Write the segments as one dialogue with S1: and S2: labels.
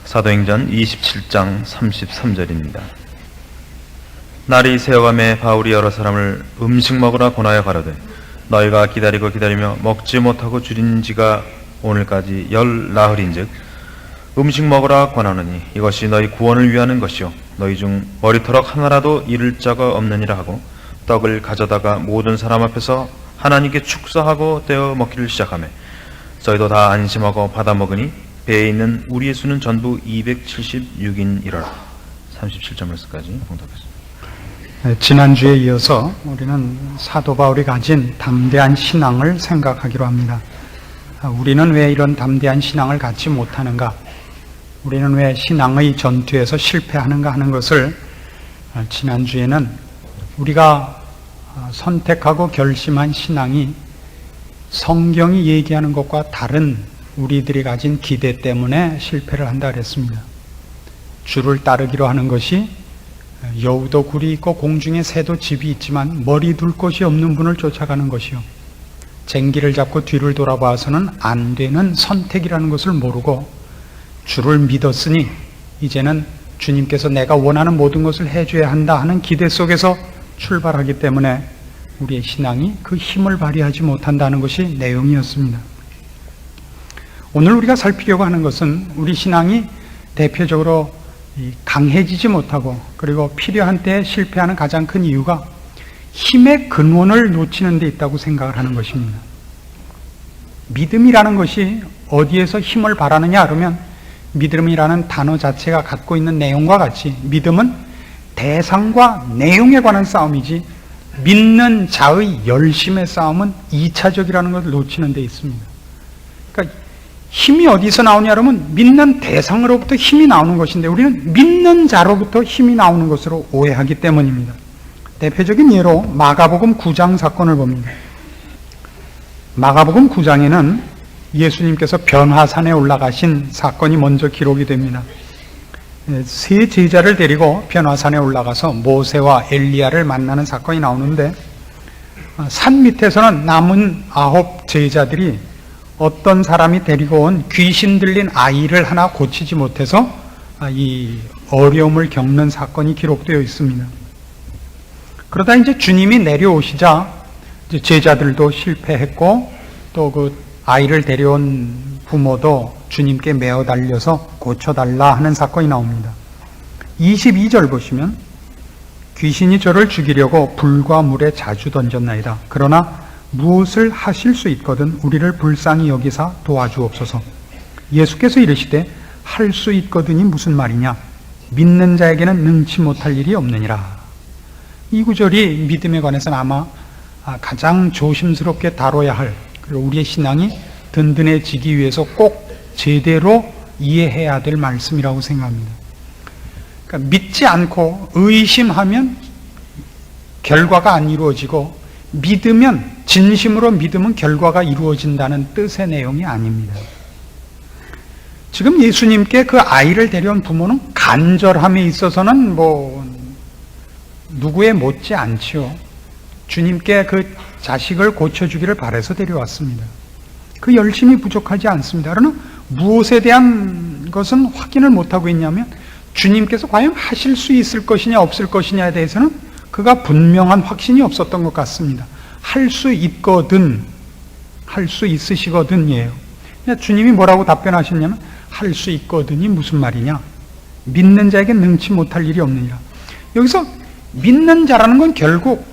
S1: 사도행전 27장 33절입니다. 날이 새어가매 바울이 여러 사람을 음식 먹으라 권하여 가로되 너희가 기다리며 먹지 못하고 줄인 지가 오늘까지 10나흘인즉 음식 먹으라 권하노니 이것이 너희 구원을 위하는 것이요 너희 중 머리털럭 하나라도 잃을 자가 없느니라 하고 떡을 가져다가 모든 사람 앞에서 하나님께 축사하고 떼어 먹기를 시작하매 저희도 다 안심하고 받아 먹으니 배에 있는 우리의 수는 전부 276인이라. 37절 말씀까지 봉독했습니다.
S2: 지난주에 이어서 우리는 사도 바울이 가진 담대한 신앙을 생각하기로 합니다. 우리는 왜 이런 담대한 신앙을 갖지 못하는가? 우리는 왜 신앙의 전투에서 실패하는가 하는 것을 지난주에는 우리가 선택하고 결심한 신앙이 성경이 얘기하는 것과 다른 우리들이 가진 기대 때문에 실패를 한다 그랬습니다. 주를 따르기로 하는 것이 여우도 굴이 있고 공중에 새도 집이 있지만 머리 둘 곳이 없는 분을 쫓아가는 것이요 쟁기를 잡고 뒤를 돌아봐서는 안 되는 선택이라는 것을 모르고 주를 믿었으니 이제는 주님께서 내가 원하는 모든 것을 해줘야 한다 하는 기대 속에서 출발하기 때문에 우리의 신앙이 그 힘을 발휘하지 못한다는 것이 내용이었습니다. 오늘 우리가 살피려고 하는 것은 우리 신앙이 대표적으로 강해지지 못하고 그리고 필요한 때에 실패하는 가장 큰 이유가 힘의 근원을 놓치는 데 있다고 생각을 하는 것입니다. 믿음이라는 것이 어디에서 힘을 발하느냐 그러면 믿음이라는 단어 자체가 갖고 있는 내용과 같이 믿음은 대상과 내용에 관한 싸움이지 믿는 자의 열심의 싸움은 2차적이라는 것을 놓치는 데 있습니다. 그러니까 힘이 어디서 나오냐 그러면 믿는 대상으로부터 힘이 나오는 것인데 우리는 믿는 자로부터 힘이 나오는 것으로 오해하기 때문입니다. 대표적인 예로 마가복음 9장 사건을 봅니다. 마가복음 9장에는 예수님께서 변화산에 올라가신 사건이 먼저 기록이 됩니다. 세 제자를 데리고 변화산에 올라가서 모세와 엘리야를 만나는 사건이 나오는데 산 밑에서는 남은 9 제자들이 어떤 사람이 데리고 온 귀신 들린 아이를 하나 고치지 못해서 이 어려움을 겪는 사건이 기록되어 있습니다. 그러다 이제 주님이 내려오시자 이제 제자들도 실패했고 또 그 아이를 데려온 부모도 주님께 메어 달려서 고쳐달라 하는 사건이 나옵니다. 22절 보시면 귀신이 저를 죽이려고 불과 물에 자주 던졌나이다. 그러나 무엇을 하실 수 있거든 우리를 불쌍히 여기사 도와주옵소서. 예수께서 이르시되 할 수 있거든이 무슨 말이냐? 믿는 자에게는 능치 못할 일이 없느니라. 이 구절이 믿음에 관해서는 아마 가장 조심스럽게 다뤄야 할 그리고 우리의 신앙이 든든해지기 위해서 꼭 제대로 이해해야 될 말씀이라고 생각합니다. 그러니까 믿지 않고 의심하면 결과가 안 이루어지고 믿으면 진심으로 믿으면 결과가 이루어진다는 뜻의 내용이 아닙니다. 지금 예수님께 그 아이를 데려온 부모는 간절함에 있어서는 누구에 못지 않지요. 주님께 그 자식을 고쳐주기를 바라서 데려왔습니다. 그 열심이 부족하지 않습니다. 그러나 무엇에 대한 것은 확인을 못하고 있냐면 주님께서 과연 하실 수 있을 것이냐 없을 것이냐에 대해서는 그가 분명한 확신이 없었던 것 같습니다. 할 수 있거든, 할 수 있으시거든이에요. 주님이 뭐라고 답변하셨냐면 할 수 있거든이 무슨 말이냐? 믿는 자에게 능치 못할 일이 없느니라. 여기서 믿는 자라는 건 결국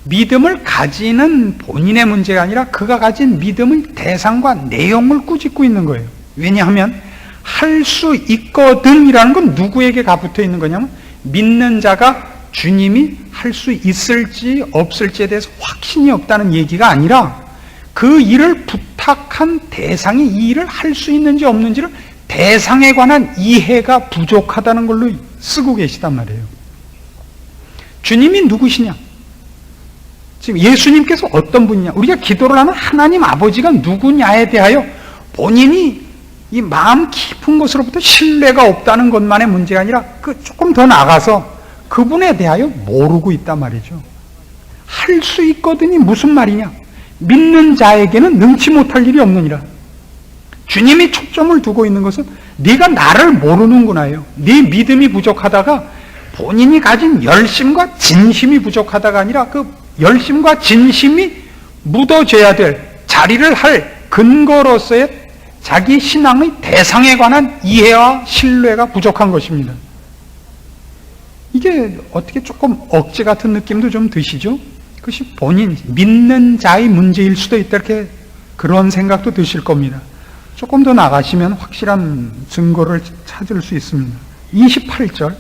S2: 믿음을 가지는 본인의 문제가 아니라 그가 가진 믿음의 대상과 내용을 꾸짖고 있는 거예요. 왜냐하면 할 수 있거든이라는 건 누구에게 가붙어 있는 거냐면 믿는 자가 주님이 할 수 있을지 없을지에 대해서 확신이 없다는 얘기가 아니라 그 일을 부탁한 대상이 이 일을 할 수 있는지 없는지를 대상에 관한 이해가 부족하다는 걸로 쓰고 계시단 말이에요. 주님이 누구시냐? 지금 예수님께서 어떤 분이냐? 우리가 기도를 하는 하나님 아버지가 누구냐에 대하여 본인이 이 마음 깊은 곳으로부터 신뢰가 없다는 것만의 문제가 아니라 조금 더 나가서 그분에 대하여 모르고 있단 말이죠. 할 수 있거든이 무슨 말이냐? 믿는 자에게는 능치 못할 일이 없느니라. 주님이 초점을 두고 있는 것은 네가 나를 모르는구나요. 네 믿음이 부족하다가 본인이 가진 열심과 진심이 부족하다가 아니라 그 열심과 진심이 묻어져야 될 자리를 할 근거로서의 자기 신앙의 대상에 관한 이해와 신뢰가 부족한 것입니다. 이게 어떻게 조금 억지 같은 느낌도 좀 드시죠? 그것이 본인 믿는 자의 문제일 수도 있다, 이렇게 그런 생각도 드실 겁니다. 조금 더 나가시면 확실한 증거를 찾을 수 있습니다. 28절,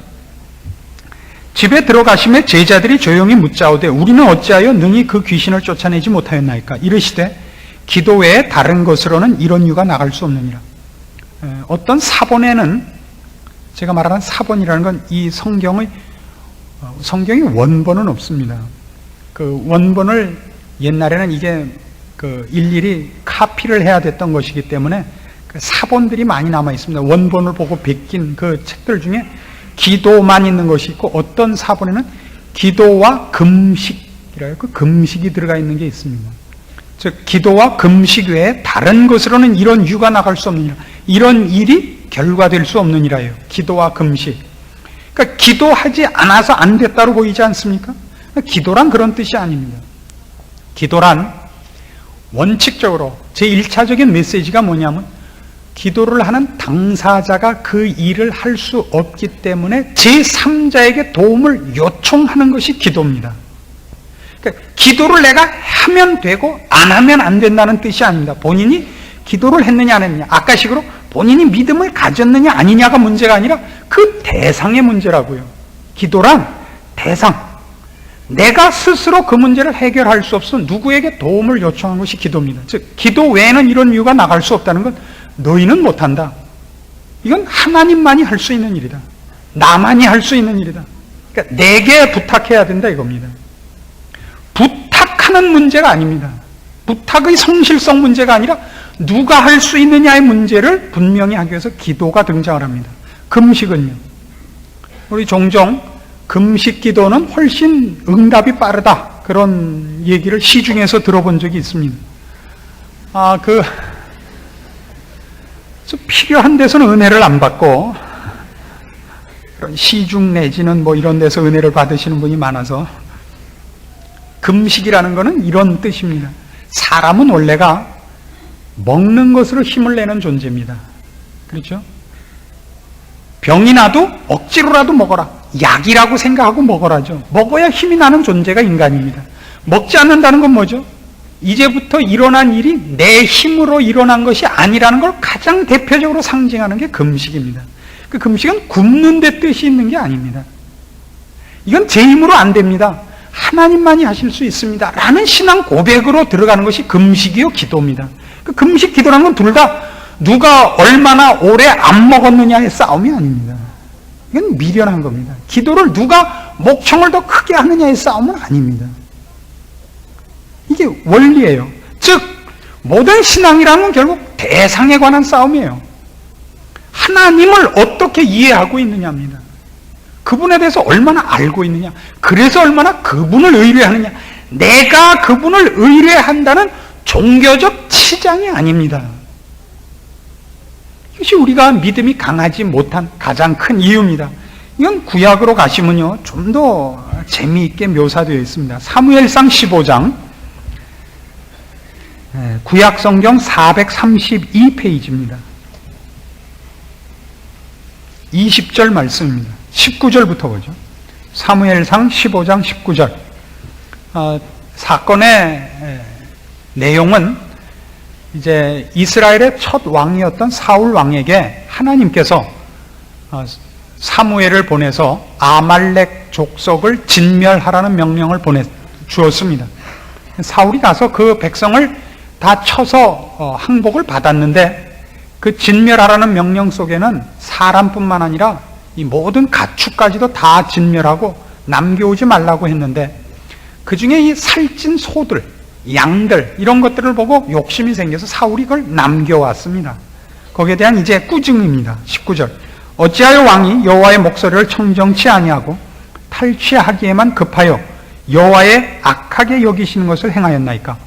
S2: 집에 들어가심에 제자들이 조용히 묻자오되 우리는 어찌하여 능히 그 귀신을 쫓아내지 못하였나이까? 이르시되 기도 외에 다른 것으로는 이런 유가 나갈 수 없느니라. 어떤 사본에는, 제가 말하는 사본이라는 건 이 성경의 원본은 없습니다. 그 원본을 옛날에는 이게 그 일일이 카피를 해야 됐던 것이기 때문에 그 사본들이 많이 남아 있습니다. 원본을 보고 베낀 그 책들 중에 기도만 있는 것이 있고, 어떤 사본에는 기도와 금식이라고 그 금식이 들어가 있는 게 있습니다. 즉 기도와 금식 외에 다른 것으로는 이런 유가 나갈 수 없느니라. 이런 일이 결과될 수 없느니라요. 기도와 금식. 그러니까 기도하지 않아서 안 됐다고 보이지 않습니까? 기도란 그런 뜻이 아닙니다. 기도란 원칙적으로 제1차적인 메시지가 뭐냐면, 기도를 하는 당사자가 그 일을 할 수 없기 때문에 제3자에게 도움을 요청하는 것이 기도입니다. 그러니까 기도를 내가 하면 되고 안 하면 안 된다는 뜻이 아닙니다. 본인이 기도를 했느냐 안 했느냐, 아까식으로 본인이 믿음을 가졌느냐 아니냐가 문제가 아니라 그 대상의 문제라고요. 기도란 대상, 내가 스스로 그 문제를 해결할 수 없어 누구에게 도움을 요청하는 것이 기도입니다. 즉 기도 외에는 이런 이유가 나갈 수 없다는 건 너희는 못한다, 이건 하나님만이 할 수 있는 일이다, 나만이 할 수 있는 일이다, 그러니까 내게 부탁해야 된다 이겁니다. 부탁하는 문제가 아닙니다. 부탁의 성실성 문제가 아니라 누가 할 수 있느냐의 문제를 분명히 하기 위해서 기도가 등장을 합니다. 금식은요, 우리 종종 금식 기도는 훨씬 응답이 빠르다, 그런 얘기를 시중에서 들어본 적이 있습니다. 필요한 데서는 은혜를 안 받고 그런 시중 내지는 뭐 이런 데서 은혜를 받으시는 분이 많아서, 금식이라는 것은 이런 뜻입니다. 사람은 원래가 먹는 것으로 힘을 내는 존재입니다. 그렇죠? 병이 나도 억지로라도 먹어라, 약이라고 생각하고 먹어라죠. 먹어야 힘이 나는 존재가 인간입니다. 먹지 않는다는 건 뭐죠? 이제부터 일어난 일이 내 힘으로 일어난 것이 아니라는 걸 가장 대표적으로 상징하는 게 금식입니다. 그 금식은 굶는 데 뜻이 있는 게 아닙니다. 이건 제 힘으로 안 됩니다, 하나님만이 하실 수 있습니다 라는 신앙 고백으로 들어가는 것이 금식이요 기도입니다. 그 금식 기도라는 건 둘 다 누가 얼마나 오래 안 먹었느냐의 싸움이 아닙니다. 이건 미련한 겁니다. 기도를 누가 목청을 더 크게 하느냐의 싸움은 아닙니다. 이게 원리예요. 즉 모든 신앙이라는 건 결국 대상에 관한 싸움이에요. 하나님을 어떻게 이해하고 있느냐입니다. 그분에 대해서 얼마나 알고 있느냐, 그래서 얼마나 그분을 의뢰하느냐, 내가 그분을 의뢰한다는 종교적 치장이 아닙니다. 이것이 우리가 믿음이 강하지 못한 가장 큰 이유입니다. 이건 구약으로 가시면요 좀 더 재미있게 묘사되어 있습니다. 사무엘상 15장, 구약 성경 432페이지입니다. 20절 말씀입니다. 19절부터 보죠. 사무엘상 15장 19절. 사건의 내용은 이제 이스라엘의 첫 왕이었던 사울 왕에게 하나님께서 사무엘을 보내서 아말렉 족속을 진멸하라는 명령을 주었습니다. 사울이 가서 그 백성을 다 쳐서 항복을 받았는데, 그 진멸하라는 명령 속에는 사람뿐만 아니라 이 모든 가축까지도 다 진멸하고 남겨오지 말라고 했는데, 그 중에 이 살찐 소들, 양들 이런 것들을 보고 욕심이 생겨서 사울이 그걸 남겨왔습니다. 거기에 대한 이제 꾸중입니다. 19절. 어찌하여 왕이 여호와의 목소리를 청정치 아니하고 탈취하기에만 급하여 여호와의 악하게 여기시는 것을 행하였나이까?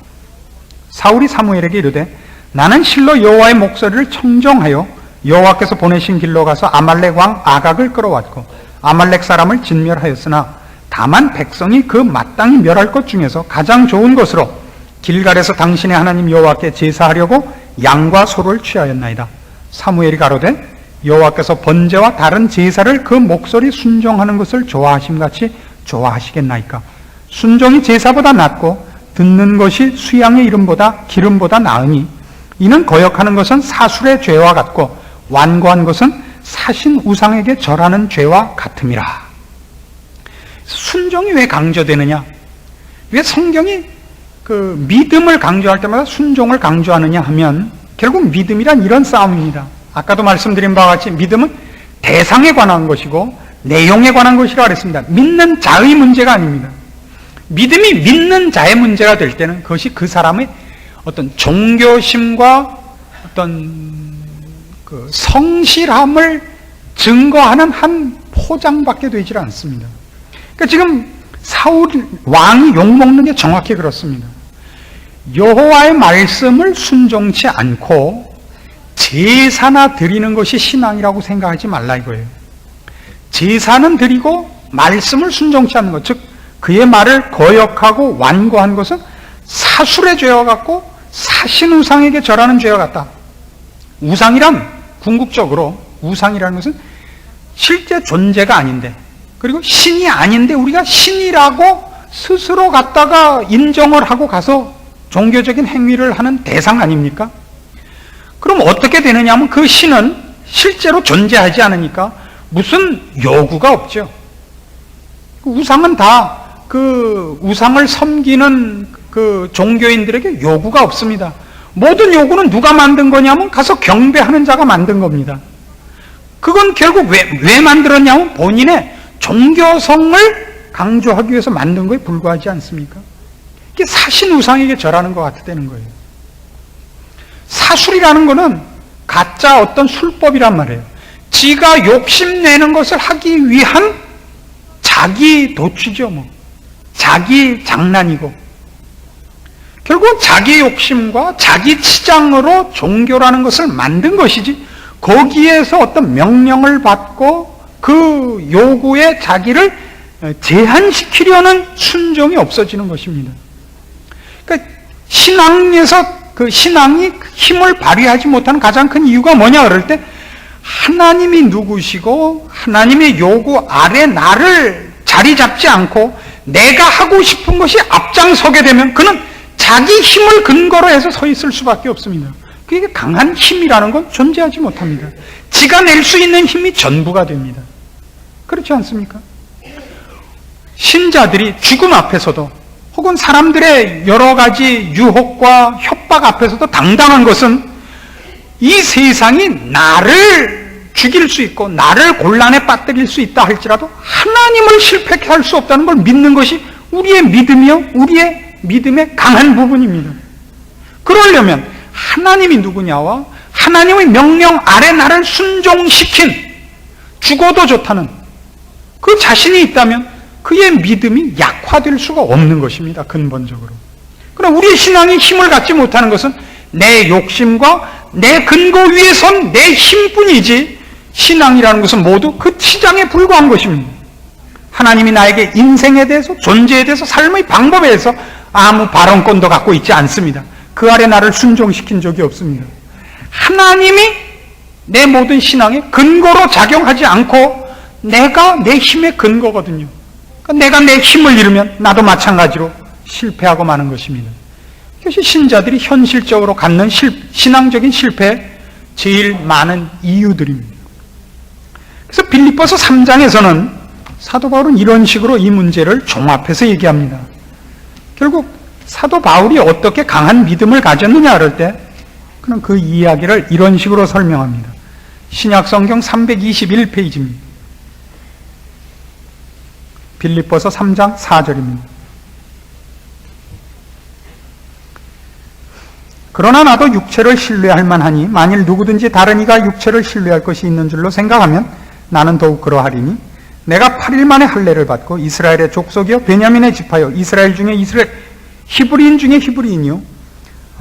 S2: 사울이 사무엘에게 이르되 나는 실로 여호와의 목소리를 청종하여 여호와께서 보내신 길로 가서 아말렉 왕 아각을 끌어왔고 아말렉 사람을 진멸하였으나 다만 백성이 그 마땅히 멸할 것 중에서 가장 좋은 것으로 길갈에서 당신의 하나님 여호와께 제사하려고 양과 소를 취하였나이다. 사무엘이 가로되 여호와께서 번제와 다른 제사를 그 목소리 순종하는 것을 좋아하심같이 좋아하시겠나이까. 순종이 제사보다 낫고 듣는 것이 수양의 기름보다 나으니 이는 거역하는 것은 사술의 죄와 같고 완고한 것은 사신 우상에게 절하는 죄와 같음이라. 순종이 왜 강조되느냐? 왜 성경이 그 믿음을 강조할 때마다 순종을 강조하느냐 하면 결국 믿음이란 이런 싸움입니다. 아까도 말씀드린 바와 같이 믿음은 대상에 관한 것이고 내용에 관한 것이라 그랬습니다. 믿는 자의 문제가 아닙니다. 믿음이 믿는 자의 문제가 될 때는 그것이 그 사람의 어떤 종교심과 어떤 그 성실함을 증거하는 한 포장밖에 되질 않습니다. 그러니까 지금 사울 왕이 욕먹는 게 정확히 그렇습니다. 여호와의 말씀을 순종치 않고 제사나 드리는 것이 신앙이라고 생각하지 말라 이거예요. 제사는 드리고 말씀을 순종치 않는 것, 즉 그의 말을 거역하고 완고한 것은 사술의 죄와 같고 사신 우상에게 절하는 죄와 같다. 우상이란 궁극적으로 우상이라는 것은 실제 존재가 아닌데, 그리고 신이 아닌데 우리가 신이라고 스스로 갖다가 인정을 하고 가서 종교적인 행위를 하는 대상 아닙니까? 그럼 어떻게 되느냐 하면 그 신은 실제로 존재하지 않으니까 무슨 요구가 없죠. 우상은 다 그 우상을 섬기는 그 종교인들에게 요구가 없습니다. 모든 요구는 누가 만든 거냐면 가서 경배하는 자가 만든 겁니다. 그건 결국 왜 만들었냐면 본인의 종교성을 강조하기 위해서 만든 거에 불과하지 않습니까? 이게 사신 우상에게 절하는 것 같다는 거예요. 사술이라는 거는 가짜 어떤 술법이란 말이에요. 지가 욕심내는 것을 하기 위한 자기 도취죠, 뭐. 자기 장난이고. 결국 자기 욕심과 자기 치장으로 종교라는 것을 만든 것이지, 거기에서 어떤 명령을 받고 그 요구에 자기를 제한시키려는 순종이 없어지는 것입니다. 그러니까 신앙에서 그 신앙이 힘을 발휘하지 못하는 가장 큰 이유가 뭐냐 그럴 때, 하나님이 누구시고 하나님의 요구 아래 나를 자리 잡지 않고 내가 하고 싶은 것이 앞장서게 되면 그는 자기 힘을 근거로 해서 서 있을 수밖에 없습니다. 그게 강한 힘이라는 건 존재하지 못합니다. 지가 낼 수 있는 힘이 전부가 됩니다. 그렇지 않습니까? 신자들이 죽음 앞에서도 혹은 사람들의 여러 가지 유혹과 협박 앞에서도 당당한 것은 이 세상이 나를 죽일 수 있고 나를 곤란에 빠뜨릴 수 있다 할지라도 하나님을 실패케 할 수 없다는 걸 믿는 것이 우리의 믿음이요, 우리의 믿음의 강한 부분입니다. 그러려면 하나님이 누구냐와 하나님의 명령 아래 나를 순종시킨, 죽어도 좋다는 그 자신이 있다면 그의 믿음이 약화될 수가 없는 것입니다. 근본적으로. 그러나 우리의 신앙이 힘을 갖지 못하는 것은 내 욕심과 내 근거 위에 선 내 힘뿐이지, 신앙이라는 것은 모두 그 치장에 불과한 것입니다. 하나님이 나에게 인생에 대해서, 존재에 대해서, 삶의 방법에 대해서 아무 발언권도 갖고 있지 않습니다. 그 아래 나를 순종시킨 적이 없습니다. 하나님이 내 모든 신앙의 근거로 작용하지 않고 내가 내 힘의 근거거든요. 내가 내 힘을 잃으면 나도 마찬가지로 실패하고 마는 것입니다. 이것이 신자들이 현실적으로 갖는 신앙적인 실패의 제일 많은 이유들입니다. 그래서 빌립보서 3장에서는 사도 바울은 이런 식으로 이 문제를 종합해서 얘기합니다. 결국 사도 바울이 어떻게 강한 믿음을 가졌느냐 할 때 그는 그 이야기를 이런 식으로 설명합니다. 신약성경 321페이지입니다. 빌립보서 3장 4절입니다. 그러나 나도 육체를 신뢰할 만하니 만일 누구든지 다른 이가 육체를 신뢰할 것이 있는 줄로 생각하면 나는 더욱 그러하리니 내가 8일 만에 할례를 받고 이스라엘의 족속이요 베냐민의 지파요 이스라엘 중에 이스라엘, 히브리인 중에 히브리인이요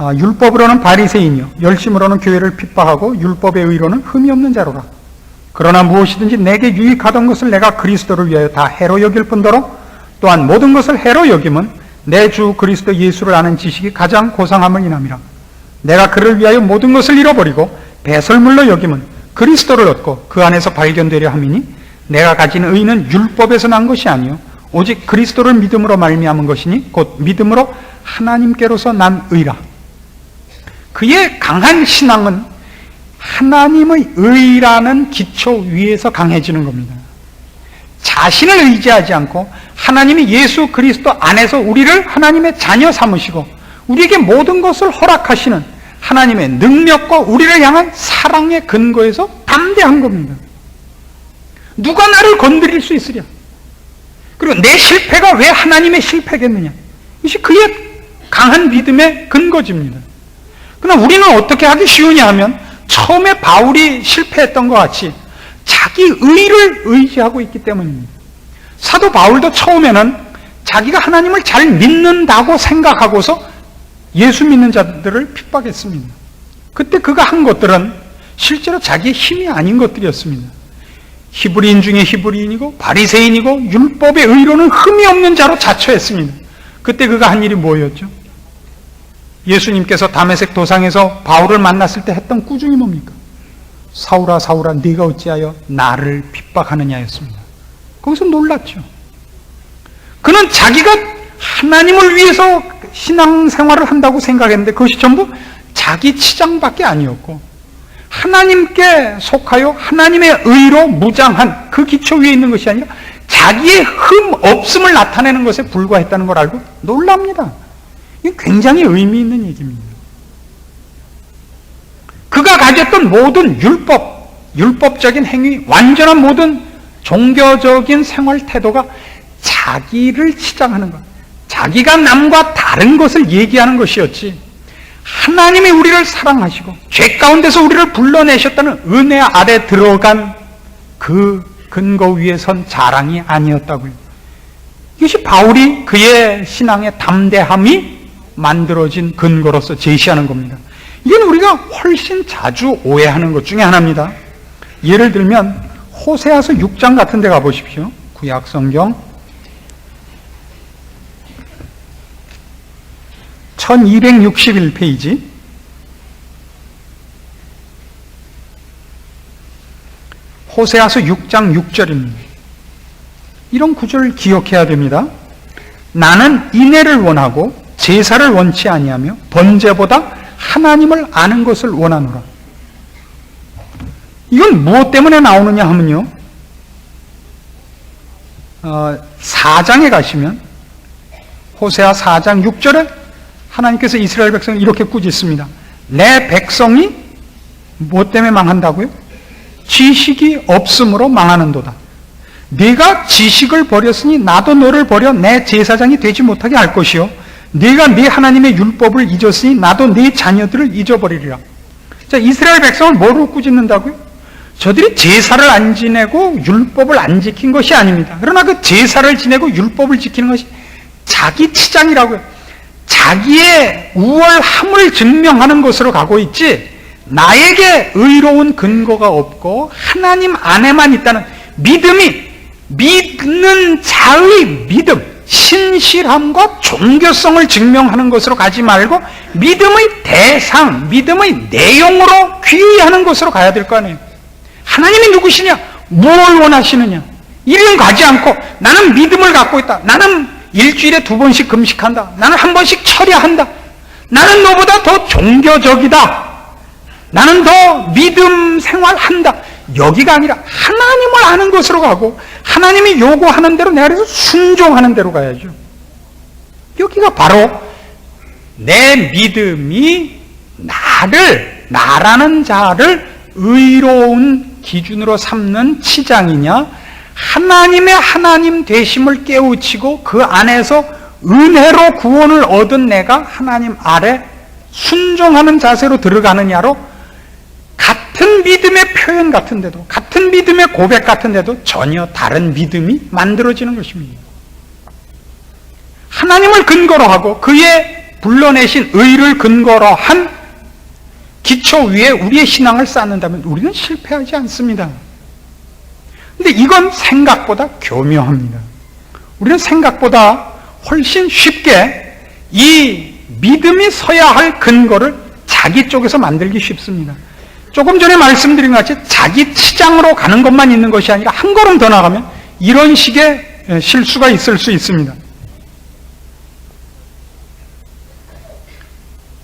S2: 율법으로는 바리새인이요 열심으로는 교회를 핍박하고 율법의 의로는 흠이 없는 자로라. 그러나 무엇이든지 내게 유익하던 것을 내가 그리스도를 위하여 다 해로 여길 뿐더러 또한 모든 것을 해로 여김은 내 주 그리스도 예수를 아는 지식이 가장 고상함을 인함이라. 내가 그를 위하여 모든 것을 잃어버리고 배설물로 여김은 그리스도를 얻고 그 안에서 발견되려 함이니 내가 가진 의는 율법에서 난 것이 아니요 오직 그리스도를 믿음으로 말미암은 것이니 곧 믿음으로 하나님께로서 난 의라. 그의 강한 신앙은 하나님의 의라는 기초 위에서 강해지는 겁니다. 자신을 의지하지 않고 하나님이 예수 그리스도 안에서 우리를 하나님의 자녀 삼으시고 우리에게 모든 것을 허락하시는 하나님의 능력과 우리를 향한 사랑의 근거에서 담대한 겁니다. 누가 나를 건드릴 수 있으랴? 그리고 내 실패가 왜 하나님의 실패겠느냐? 이것이 그의 강한 믿음의 근거집니다. 그러나 우리는 어떻게 하기 쉬우냐 하면 처음에 바울이 실패했던 것 같이 자기 의를 의지하고 있기 때문입니다. 사도 바울도 처음에는 자기가 하나님을 잘 믿는다고 생각하고서 예수 믿는 자들을 핍박했습니다. 그때 그가 한 것들은 실제로 자기의 힘이 아닌 것들이었습니다. 히브리인 중에 히브리인이고 바리새인이고 율법의 의로는 흠이 없는 자로 자처했습니다. 그때 그가 한 일이 뭐였죠? 예수님께서 다메섹 도상에서 바울을 만났을 때 했던 꾸중이 뭡니까? 사울아 사울아 네가 어찌하여 나를 핍박하느냐였습니다. 거기서 놀랐죠. 그는 자기가 하나님을 위해서 신앙생활을 한다고 생각했는데 그것이 전부 자기 치장밖에 아니었고 하나님께 속하여 하나님의 의로 무장한 그 기초 위에 있는 것이 아니라 자기의 흠 없음을 나타내는 것에 불과했다는 걸 알고 놀랍니다. 이게 굉장히 의미 있는 얘기입니다. 그가 가졌던 모든 율법적인 행위, 완전한 모든 종교적인 생활 태도가 자기를 치장하는 것, 자기가 남과 다른 것을 얘기하는 것이었지 하나님이 우리를 사랑하시고 죄 가운데서 우리를 불러내셨다는 은혜 아래 들어간 그 근거 위에 선 자랑이 아니었다고요. 이것이 바울이 그의 신앙의 담대함이 만들어진 근거로서 제시하는 겁니다. 이건 우리가 훨씬 자주 오해하는 것 중에 하나입니다. 예를 들면 호세아서 6장 같은 데 가보십시오. 구약성경 1261페이지 호세아서 6장 6절입니다. 이런 구절을 기억해야 됩니다. 나는 인애를 원하고 제사를 원치 아니하며 번제보다 하나님을 아는 것을 원하노라. 이건 무엇 때문에 나오느냐 하면요 4장에 가시면 호세아 4장 6절에 하나님께서 이스라엘 백성을 이렇게 꾸짖습니다. 내 백성이 무엇 때문에 망한다고요? 지식이 없음으로 망하는도다. 네가 지식을 버렸으니 나도 너를 버려 내 제사장이 되지 못하게 할 것이요 네가 네 하나님의 율법을 잊었으니 나도 네 자녀들을 잊어버리리라. 자, 이스라엘 백성을 뭐로 꾸짖는다고요? 저들이 제사를 안 지내고 율법을 안 지킨 것이 아닙니다. 그러나 그 제사를 지내고 율법을 지키는 것이 자기 치장이라고요. 자기의 우월함을 증명하는 것으로 가고 있지 나에게 의로운 근거가 없고 하나님 안에만 있다는 믿음이 믿는 자의 믿음, 신실함과 종교성을 증명하는 것으로 가지 말고 믿음의 대상, 믿음의 내용으로 귀의하는 것으로 가야 될 거 아니에요. 하나님이 누구시냐? 뭘 원하시느냐? 이런 가지 않고 나는 믿음을 갖고 있다. 나는 일주일에 2번씩 금식한다. 나는 1번씩 철야한다. 나는 너보다 더 종교적이다. 나는 더 믿음 생활한다. 여기가 아니라 하나님을 아는 것으로 가고 하나님이 요구하는 대로 내가 그래서 순종하는 대로 가야죠. 여기가 바로 내 믿음이 나라는 자를 의로운 기준으로 삼는 치장이냐, 하나님의 하나님 되심을 깨우치고 그 안에서 은혜로 구원을 얻은 내가 하나님 아래 순종하는 자세로 들어가느냐로 같은 믿음의 표현 같은데도, 같은 믿음의 고백 같은데도 전혀 다른 믿음이 만들어지는 것입니다. 하나님을 근거로 하고 그의 불러내신 의를 근거로 한 기초 위에 우리의 신앙을 쌓는다면 우리는 실패하지 않습니다. 근데 이건 생각보다 교묘합니다. 우리는 생각보다 훨씬 쉽게 이 믿음이 서야 할 근거를 자기 쪽에서 만들기 쉽습니다. 조금 전에 말씀드린 것 같이 자기 치장으로 가는 것만 있는 것이 아니라 한 걸음 더 나가면 이런 식의 실수가 있을 수 있습니다.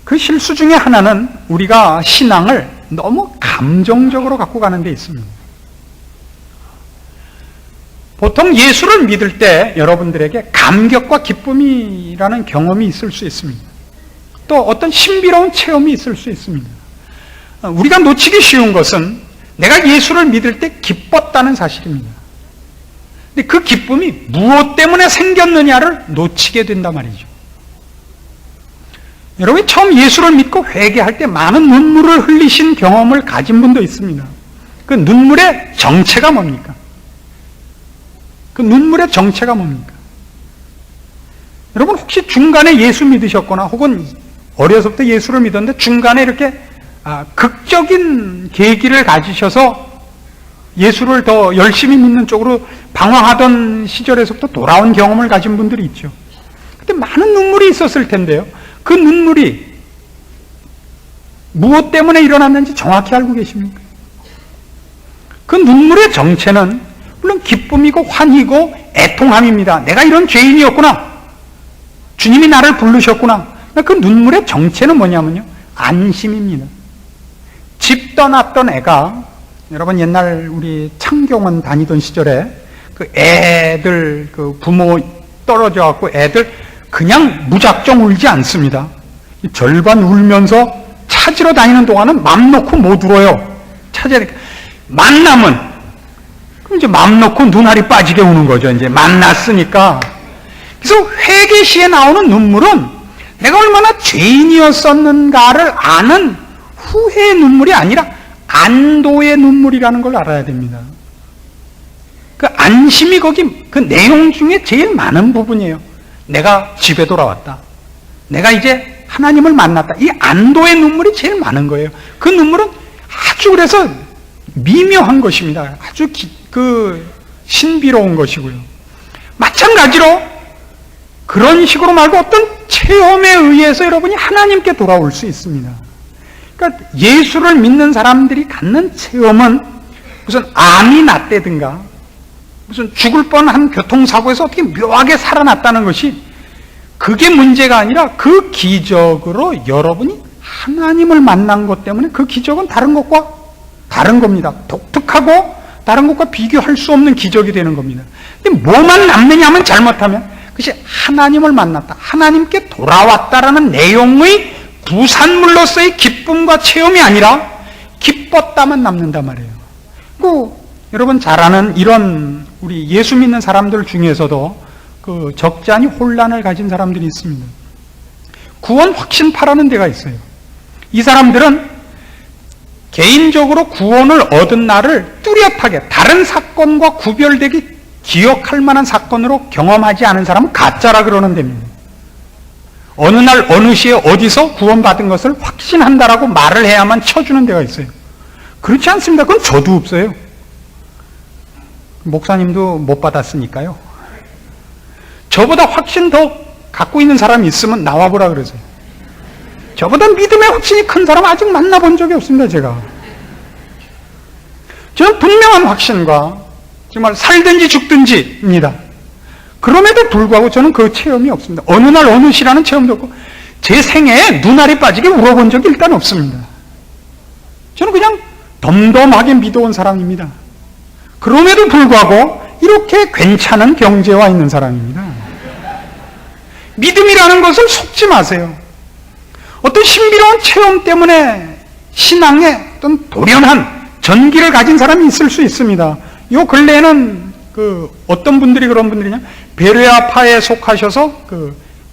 S2: 그 실수 중에 하나는 우리가 신앙을 너무 감정적으로 갖고 가는 데 있습니다. 보통 예수를 믿을 때 여러분들에게 감격과 기쁨이라는 경험이 있을 수 있습니다. 또 어떤 신비로운 체험이 있을 수 있습니다. 우리가 놓치기 쉬운 것은 내가 예수를 믿을 때 기뻤다는 사실입니다. 근데 그 기쁨이 무엇 때문에 생겼느냐를 놓치게 된단 말이죠. 여러분이 처음 예수를 믿고 회개할 때 많은 눈물을 흘리신 경험을 가진 분도 있습니다. 그 눈물의 정체가 뭡니까? 그 눈물의 정체가 뭡니까? 여러분 혹시 중간에 예수 믿으셨거나 혹은 어려서부터 예수를 믿었는데 중간에 이렇게 극적인 계기를 가지셔서 예수를 더 열심히 믿는 쪽으로 방황하던 시절에서부터 돌아온 경험을 가진 분들이 있죠. 그때 많은 눈물이 있었을 텐데요. 그 눈물이 무엇 때문에 일어났는지 정확히 알고 계십니까? 그 눈물의 정체는 물론 기쁨이고 환희고 애통함입니다. 내가 이런 죄인이었구나. 주님이 나를 부르셨구나. 그 눈물의 정체는 뭐냐면요. 안심입니다. 집 떠났던 애가 여러분 옛날 우리 창경원 다니던 시절에 그 애들 그 부모 떨어져 갖고 애들 그냥 무작정 울지 않습니다. 절반 울면서 찾으러 다니는 동안은 맘 놓고 못 울어요. 찾아야 되니까. 만나면 그럼 이제 맘 놓고 눈알이 빠지게 우는 거죠. 이제 만났으니까. 그래서 회개 시에 나오는 눈물은 내가 얼마나 죄인이었었는가를 아는 후회의 눈물이 아니라 안도의 눈물이라는 걸 알아야 됩니다. 그 안심이 거기 그 내용 중에 제일 많은 부분이에요. 내가 집에 돌아왔다. 내가 이제 하나님을 만났다. 이 안도의 눈물이 제일 많은 거예요. 그 눈물은 아주 그래서 미묘한 것입니다. 아주 신비로운 것이고요. 마찬가지로 그런 식으로 말고 어떤 체험에 의해서 여러분이 하나님께 돌아올 수 있습니다. 그러니까 예수를 믿는 사람들이 갖는 체험은 무슨 암이 났다든가 무슨 죽을 뻔한 교통사고에서 어떻게 묘하게 살아났다는 것이 그게 문제가 아니라 그 기적으로 여러분이 하나님을 만난 것 때문에 그 기적은 다른 것과 다른 겁니다. 독특하고 다른 것과 비교할 수 없는 기적이 되는 겁니다. 근데 뭐만 남느냐 하면 잘못하면 그것이 하나님을 만났다. 하나님께 돌아왔다라는 내용의 부산물로서의 기쁨과 체험이 아니라 기뻤다만 남는단 말이에요. 여러분 잘 아는 이런 우리 예수 믿는 사람들 중에서도 그 적지 않은 혼란을 가진 사람들이 있습니다. 구원 확신파라는 데가 있어요. 이 사람들은 개인적으로 구원을 얻은 날을 뚜렷하게 다른 사건과 구별되게 기억할 만한 사건으로 경험하지 않은 사람은 가짜라 그러는 데입니다. 어느 날 어느 시에 어디서 구원받은 것을 확신한다라고 말을 해야만 쳐주는 데가 있어요. 그렇지 않습니다. 그건 저도 없어요. 목사님도 못 받았으니까요. 저보다 확신 더 갖고 있는 사람이 있으면 나와보라 그러세요. 저보다 믿음의 확신이 큰 사람 아직 만나본 적이 없습니다. 제가. 저는 분명한 확신과 정말 살든지 죽든지입니다. 그럼에도 불구하고 저는 그 체험이 없습니다. 어느 날 어느 시라는 체험도 없고 제 생애에 눈알이 빠지게 울어본 적이 일단 없습니다. 저는 그냥 덤덤하게 믿어온 사람입니다. 그럼에도 불구하고 이렇게 괜찮은 경제와 있는 사람입니다. 믿음이라는 것을 속지 마세요. 어떤 신비로운 체험 때문에 신앙에 어떤 돌연한 전기를 가진 사람이 있을 수 있습니다. 요 근래에는 어떤 분들이 그런 분들이냐, 베레아파에 속하셔서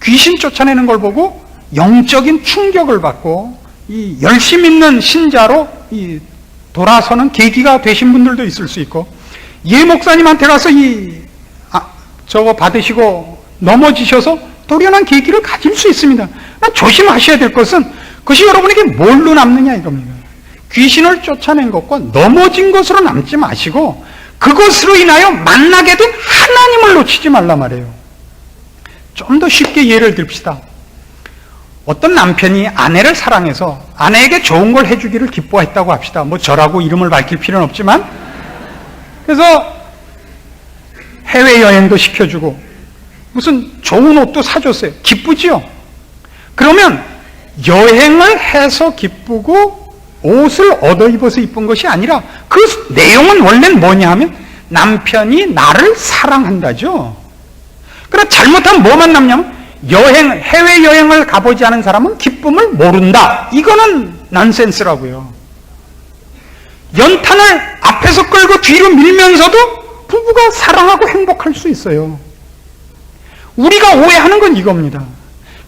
S2: 귀신 쫓아내는 걸 보고 영적인 충격을 받고 이 열심 있는 신자로 돌아서는 계기가 되신 분들도 있을 수 있고, 예 목사님한테 가서 저거 받으시고 넘어지셔서 도련한 계기를 가질 수 있습니다. 조심하셔야 될 것은 그것이 여러분에게 뭘로 남느냐 이겁니다. 귀신을 쫓아낸 것과 넘어진 것으로 남지 마시고 그것으로 인하여 만나게 된 하나님을 놓치지 말라 말이에요. 좀 더 쉽게 예를 듭시다. 어떤 남편이 아내를 사랑해서 아내에게 좋은 걸 해주기를 기뻐했다고 합시다. 뭐 저라고 이름을 밝힐 필요는 없지만, 그래서 해외여행도 시켜주고 무슨 좋은 옷도 사줬어요. 기쁘지요? 그러면 여행을 해서 기쁘고 옷을 얻어 입어서 이쁜 것이 아니라 그 내용은 원래는 뭐냐 하면 남편이 나를 사랑한다죠. 그러나 잘못하면 뭐만 남냐면 해외여행을 가보지 않은 사람은 기쁨을 모른다. 이거는 난센스라고요. 연탄을 앞에서 끌고 뒤로 밀면서도 부부가 사랑하고 행복할 수 있어요. 우리가 오해하는 건 이겁니다.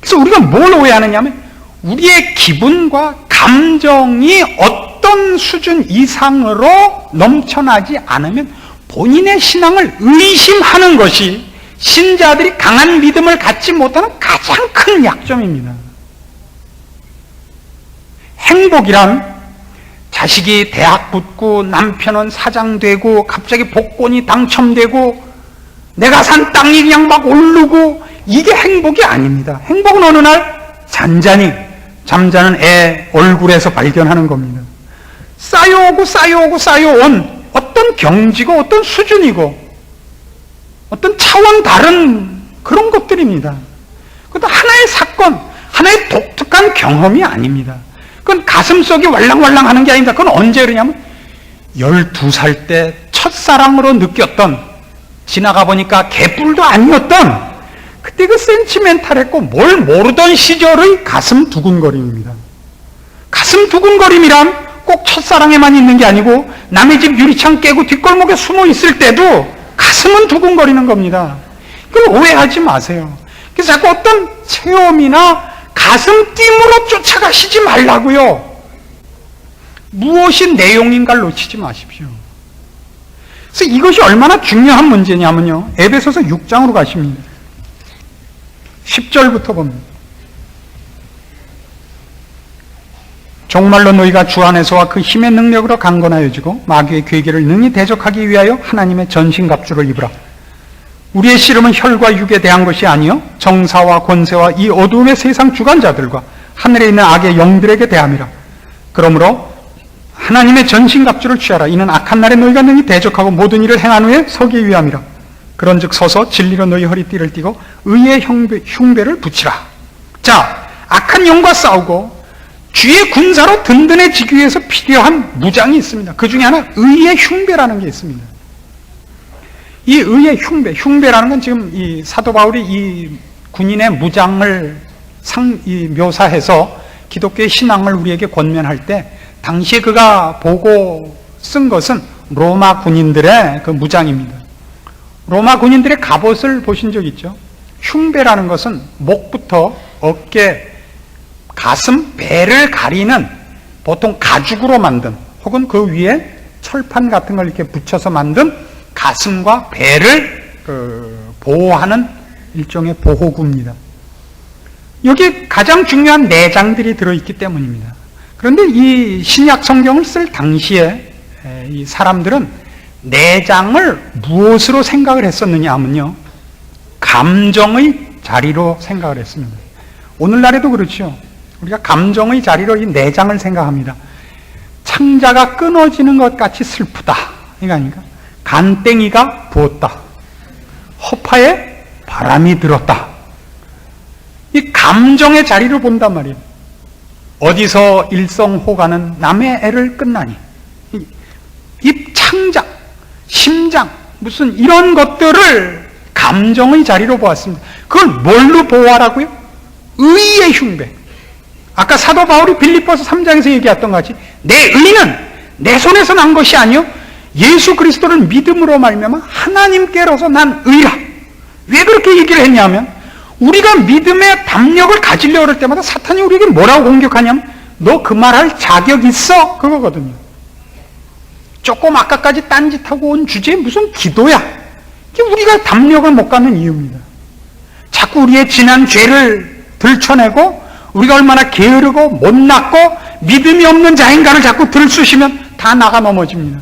S2: 그래서 우리가 뭘 오해하느냐 하면 우리의 기분과 감정이 어떤 수준 이상으로 넘쳐나지 않으면 본인의 신앙을 의심하는 것이 신자들이 강한 믿음을 갖지 못하는 가장 큰 약점입니다. 행복이란 자식이 대학 붙고 남편은 사장 되고 갑자기 복권이 당첨되고 내가 산 땅이 그냥 막 오르고 이게 행복이 아닙니다. 행복은 어느 날 잔잔히 잠자는 애 얼굴에서 발견하는 겁니다. 쌓여오고 쌓여오고 쌓여온 어떤 경지고 어떤 수준이고 어떤 차원 다른 그런 것들입니다. 그것도 하나의 사건, 하나의 독특한 경험이 아닙니다. 그건 가슴속이 왈랑왈랑 하는 게 아닙니다. 그건 언제 그러냐면 12살 때 첫사랑으로 느꼈던, 지나가 보니까 개뿔도 아니었던 그때 그 센치멘탈했고 뭘 모르던 시절의 가슴 두근거림입니다. 가슴 두근거림이란 꼭 첫사랑에만 있는 게 아니고 남의 집 유리창 깨고 뒷골목에 숨어 있을 때도 가슴은 두근거리는 겁니다. 그걸 오해하지 마세요. 그래서 자꾸 어떤 체험이나 가슴 띵으로 쫓아가시지 말라고요. 무엇이 내용인가를 놓치지 마십시오. 그래서 이것이 얼마나 중요한 문제냐면요. 에베소서 6장으로 가십니다. 10절부터 봅니다. 정말로 너희가 주 안에서와 그 힘의 능력으로 강건하여지고 마귀의 괴계를 능히 대적하기 위하여 하나님의 전신갑주를 입으라. 우리의 씨름은 혈과 육에 대한 것이 아니요 정사와 권세와 이 어두움의 세상 주관자들과 하늘에 있는 악의 영들에게 대함이라. 그러므로 하나님의 전신갑주를 취하라. 이는 악한 날에 너희가 능히 대적하고 모든 일을 행한 후에 서기 위함이라. 그런즉 서서 진리로 너희 허리띠를 띠고 의의 흉배를 붙이라. 자, 악한 영과 싸우고 주의 군사로 든든해지기 위해서 필요한 무장이 있습니다. 그 중에 하나 의의 흉배라는 게 있습니다. 이 의의 흉배라는 건 지금 이 사도 바울이 이 군인의 무장을 묘사해서 기독교의 신앙을 우리에게 권면할 때 당시에 그가 보고 쓴 것은 로마 군인들의 그 무장입니다. 로마 군인들의 갑옷을 보신 적 있죠? 흉배라는 것은 목부터 어깨, 가슴, 배를 가리는 보통 가죽으로 만든 혹은 그 위에 철판 같은 걸 이렇게 붙여서 만든 가슴과 배를 보호하는 일종의 보호구입니다. 여기 가장 중요한 내장들이 들어있기 때문입니다. 그런데 이 신약 성경을 쓸 당시에 이 사람들은 내장을 무엇으로 생각을 했었느냐 하면요, 감정의 자리로 생각을 했습니다. 오늘날에도 그렇죠. 우리가 감정의 자리로 이 내장을 생각합니다. 창자가 끊어지는 것 같이 슬프다, 이거 아닙니까? 간땡이가 부었다, 허파에 바람이 들었다. 이 감정의 자리로 본단 말이에요. 어디서 일성호가는 남의 애를 끝나니, 이 창자, 심장, 무슨 이런 것들을 감정의 자리로 보았습니다. 그걸 뭘로 보호하라고요? 의의 흉배. 아까 사도 바울이 빌립보서 3장에서 얘기했던 것 같이 내 의는 내 손에서 난 것이 아니요 예수 그리스도를 믿음으로 말미암아 하나님께로서 난 의라. 왜 그렇게 얘기를 했냐면 우리가 믿음의 담력을 가지려고 할 때마다 사탄이 우리에게 뭐라고 공격하냐면 너 그 말할 자격 있어? 그거거든요. 조금 아까까지 딴짓하고 온 주제에 무슨 기도야? 이게 우리가 담력을 못 갖는 이유입니다. 자꾸 우리의 지난 죄를 들춰내고 우리가 얼마나 게으르고 못났고 믿음이 없는 자인가를 자꾸 들쑤시면 다 나가 넘어집니다.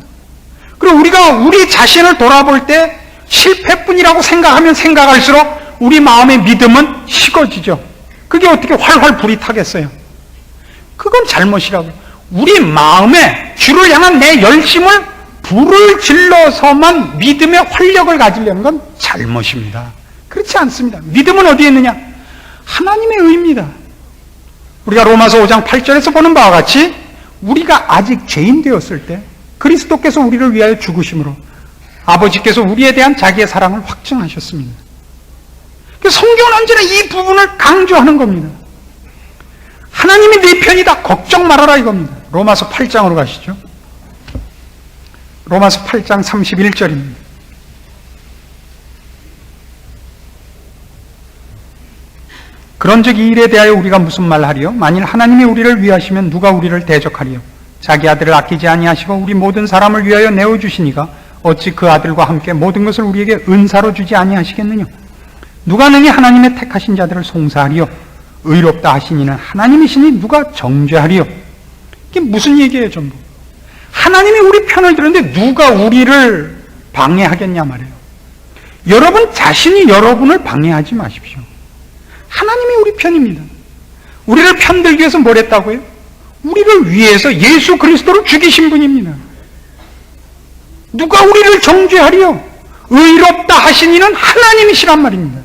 S2: 그리고 우리가 우리 자신을 돌아볼 때 실패뿐이라고 생각하면 생각할수록 우리 마음의 믿음은 식어지죠. 그게 어떻게 활활 불이 타겠어요? 그건 잘못이라고요. 우리 마음에 주를 향한 내 열심을 불을 질러서만 믿음의 활력을 가지려는 건 잘못입니다. 그렇지 않습니다. 믿음은 어디에 있느냐? 하나님의 의입니다. 우리가 로마서 5장 8절에서 보는 바와 같이 우리가 아직 죄인 되었을 때 그리스도께서 우리를 위하여 죽으심으로 아버지께서 우리에 대한 자기의 사랑을 확증하셨습니다. 성경은 언제나 이 부분을 강조하는 겁니다. 하나님이 내 편이다. 걱정 말아라 이겁니다. 로마서 8장으로 가시죠. 로마서 8장 31절입니다. 그런즉 이 일에 대하여 우리가 무슨 말하리요? 만일 하나님이 우리를 위하시면 누가 우리를 대적하리요? 자기 아들을 아끼지 아니하시고 우리 모든 사람을 위하여 내어주시니가 어찌 그 아들과 함께 모든 것을 우리에게 은사로 주지 아니하시겠느냐? 누가 능히 하나님의 택하신 자들을 송사하리요? 의롭다 하신 이는 하나님이시니 누가 정죄하리요? 이게 무슨 얘기예요 전부? 하나님이 우리 편을 들었는데 누가 우리를 방해하겠냐 말이에요. 여러분 자신이 여러분을 방해하지 마십시오. 하나님이 우리 편입니다. 우리를 편들기 위해서 뭘 했다고요? 우리를 위해서 예수 그리스도를 죽이신 분입니다. 누가 우리를 정죄하리요? 의롭다 하신 이는 하나님이시란 말입니다.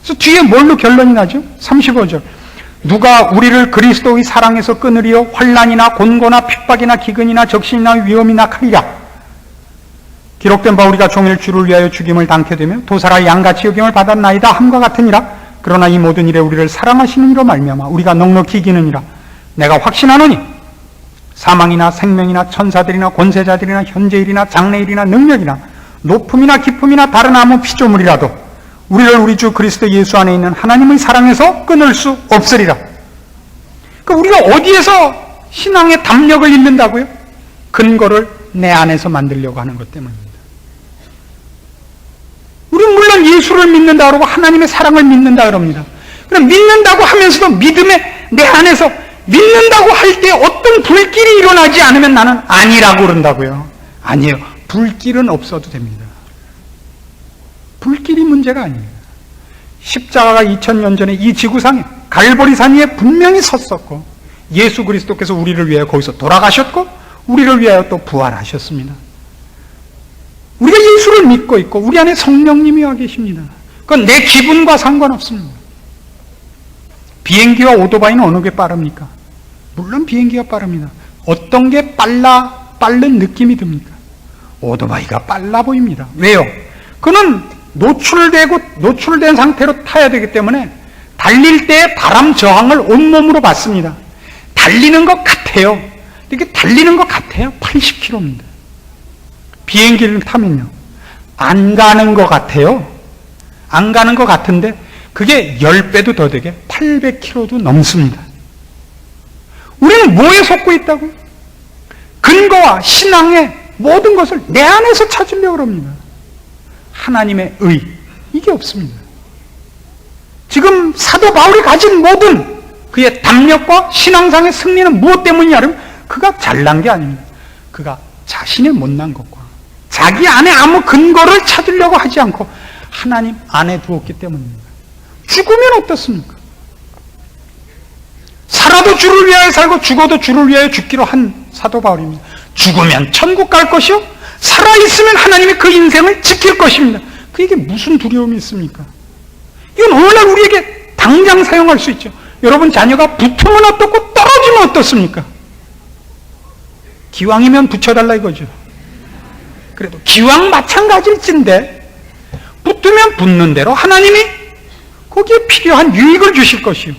S2: 그래서 뒤에 뭘로 결론이 나죠? 35절. 누가 우리를 그리스도의 사랑에서 끊으리요? 환난이나 곤고나 핍박이나 기근이나 적신이나 위험이나 칼이라. 기록된 바 우리가 종일 주를 위하여 죽임을 당케 되며 도살아 양같이 여김을 받았나이다 함과 같으니라. 그러나 이 모든 일에 우리를 사랑하시는 이로 말미암아 우리가 넉넉히 이기느니라. 내가 확신하노니 사망이나 생명이나 천사들이나 권세자들이나 현재일이나 장래일이나 능력이나 높음이나 깊음이나 다른 아무 피조물이라도 우리를 우리 주 그리스도 예수 안에 있는 하나님의 사랑에서 끊을 수 없으리라. 그러니까 우리가 어디에서 신앙의 담력을 잃는다고요? 근거를 내 안에서 만들려고 하는 것 때문입니다. 우리는 물론 예수를 믿는다 그러고 하나님의 사랑을 믿는다 그럽니다. 그럼 믿는다고 하면서도 믿음에 내 안에서 믿는다고 할 때 어떤 불길이 일어나지 않으면 나는 아니라고 그런다고요. 아니에요. 불길은 없어도 됩니다. 불길이 문제가 아니에요. 십자가가 2000년 전에 이 지구상에 갈보리산 위에 분명히 섰었고 예수 그리스도께서 우리를 위하여 거기서 돌아가셨고 우리를 위하여 또 부활하셨습니다. 우리가 예수를 믿고 있고 우리 안에 성령님이 와 계십니다. 그건 내 기분과 상관없습니다. 비행기와 오토바이는 어느 게 빠릅니까? 물론 비행기가 빠릅니다. 어떤 게 빠른 느낌이 듭니까? 오토바이가 빨라 보입니다. 왜요? 그는 노출된 상태로 타야 되기 때문에 달릴 때 바람 저항을 온몸으로 받습니다. 달리는 것 같아요. 이렇게 달리는 것 같아요. 80km입니다. 비행기를 타면요. 안 가는 것 같아요. 안 가는 것 같은데 그게 10배도 더 되게 800km도 넘습니다. 우리는 뭐에 속고 있다고요? 근거와 신앙의 모든 것을 내 안에서 찾으려고 합니다. 하나님의 의, 이게 없습니다. 지금 사도 바울이 가진 모든 그의 담력과 신앙상의 승리는 무엇 때문이냐면 그가 잘난 게 아닙니다. 그가 자신의 못난 것과 자기 안에 아무 근거를 찾으려고 하지 않고 하나님 안에 두었기 때문입니다. 죽으면 어떻습니까? 살아도 주를 위하여 살고 죽어도 주를 위하여 죽기로 한 사도 바울입니다. 죽으면 천국 갈 것이요 살아있으면 하나님이 그 인생을 지킬 것입니다. 그게 무슨 두려움이 있습니까? 이건 오늘날 우리에게 당장 사용할 수 있죠. 여러분 자녀가 붙으면 어떻고 떨어지면 어떻습니까? 기왕이면 붙여달라 이거죠. 그래도 기왕 마찬가지일진데 붙으면 붙는 대로 하나님이 거기에 필요한 유익을 주실 것이요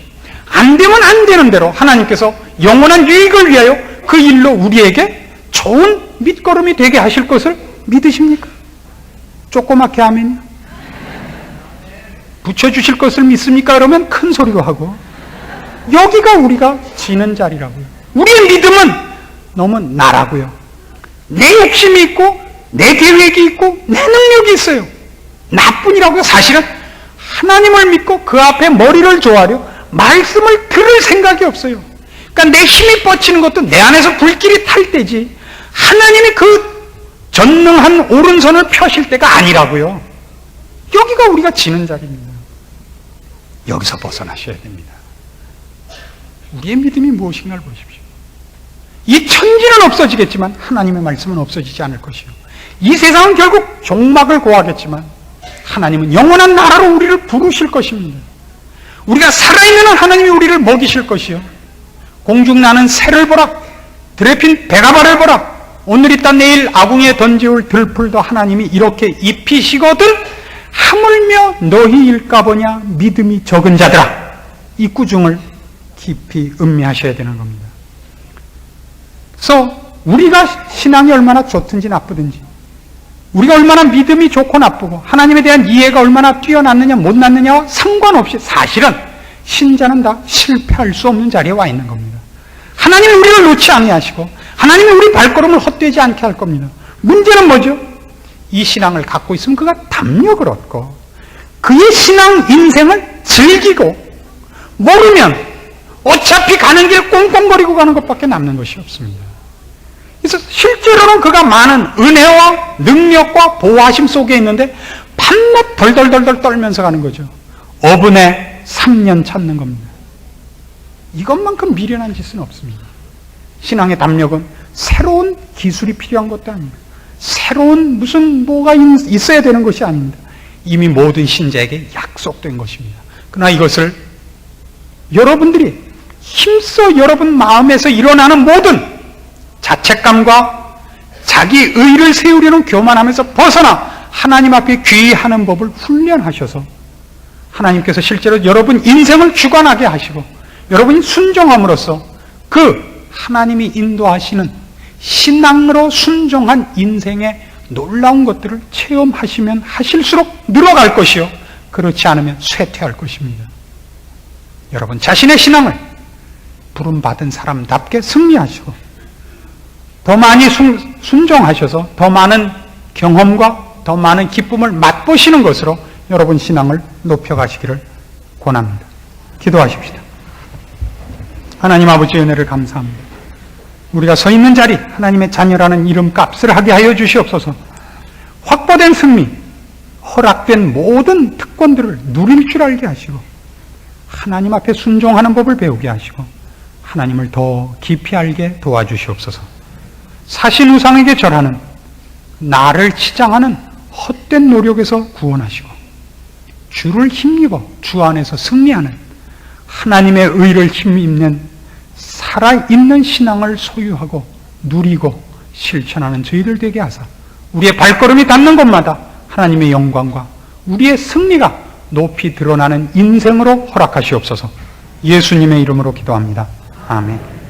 S2: 안 되면 안 되는 대로 하나님께서 영원한 유익을 위하여 그 일로 우리에게 좋은 밑거름이 되게 하실 것을 믿으십니까? 조그맣게 하면요. 붙여주실 것을 믿습니까? 그러면 큰 소리로 하고 여기가 우리가 지는 자리라고요. 우리의 믿음은 너무 나라고요. 내 욕심이 있고 내 계획이 있고 내 능력이 있어요. 나뿐이라고요. 사실은 하나님을 믿고 그 앞에 머리를 조아려 말씀을 들을 생각이 없어요. 그러니까 내 힘이 뻗치는 것도 내 안에서 불길이 탈 때지 하나님이 그 전능한 오른손을 펴실 때가 아니라고요. 여기가 우리가 지는 자리입니다. 여기서 벗어나셔야 됩니다. 우리의 믿음이 무엇인가를 보십시오. 이 천지는 없어지겠지만 하나님의 말씀은 없어지지 않을 것이요. 이 세상은 결국 종막을 고하겠지만 하나님은 영원한 나라로 우리를 부르실 것입니다. 우리가 살아있는 한 하나님이 우리를 먹이실 것이요. 공중 나는 새를 보라, 들에 핀 베가바를 보라, 오늘 있다 내일 아궁이에 던지올 들풀도 하나님이 이렇게 입히시거든 하물며 너희 일까보냐 믿음이 적은 자들아. 이 꾸중을 깊이 음미하셔야 되는 겁니다. 그래서 우리가 신앙이 얼마나 좋든지 나쁘든지, 우리가 얼마나 믿음이 좋고 나쁘고 하나님에 대한 이해가 얼마나 뛰어났느냐 못났느냐와 상관없이 사실은 신자는 다 실패할 수 없는 자리에 와 있는 겁니다. 하나님이 우리를 놓지 아니하시고 하나님이 우리 발걸음을 헛되지 않게 할 겁니다. 문제는 뭐죠? 이 신앙을 갖고 있으면 그가 담력을 얻고 그의 신앙 인생을 즐기고, 모르면 어차피 가는 길 꽁꽁거리고 가는 것밖에 남는 것이 없습니다. 그래서 실제로는 그가 많은 은혜와 능력과 보호하심 속에 있는데 밤낮 덜덜덜덜 떨면서 가는 거죠. 어분에 3년 찾는 겁니다. 이것만큼 미련한 짓은 없습니다. 신앙의 담력은 새로운 기술이 필요한 것도 아닙니다. 새로운 무슨 뭐가 있어야 되는 것이 아닙니다. 이미 모든 신자에게 약속된 것입니다. 그러나 이것을 여러분들이 힘써 여러분 마음에서 일어나는 모든 자책감과 자기 의를 세우려는 교만함에서 벗어나 하나님 앞에 귀의하는 법을 훈련하셔서 하나님께서 실제로 여러분 인생을 주관하게 하시고 여러분이 순종함으로써 그 하나님이 인도하시는 신앙으로 순종한 인생의 놀라운 것들을 체험하시면 하실수록 늘어갈 것이요, 그렇지 않으면 쇠퇴할 것입니다. 여러분 자신의 신앙을 부름받은 사람답게 승리하시고 더 많이 순종하셔서 더 많은 경험과 더 많은 기쁨을 맛보시는 것으로 여러분 신앙을 높여가시기를 권합니다. 기도하십시다. 하나님 아버지의 은혜를 감사합니다. 우리가 서 있는 자리, 하나님의 자녀라는 이름값을 하게 하여 주시옵소서. 확보된 승리, 허락된 모든 특권들을 누릴 줄 알게 하시고 하나님 앞에 순종하는 법을 배우게 하시고 하나님을 더 깊이 알게 도와주시옵소서. 사신우상에게 절하는, 나를 치장하는 헛된 노력에서 구원하시고 주를 힘입어 주 안에서 승리하는 하나님의 의를 힘입는 살아있는 신앙을 소유하고 누리고 실천하는 저희들 되게 하사 우리의 발걸음이 닿는 곳마다 하나님의 영광과 우리의 승리가 높이 드러나는 인생으로 허락하시옵소서. 예수님의 이름으로 기도합니다. 아멘.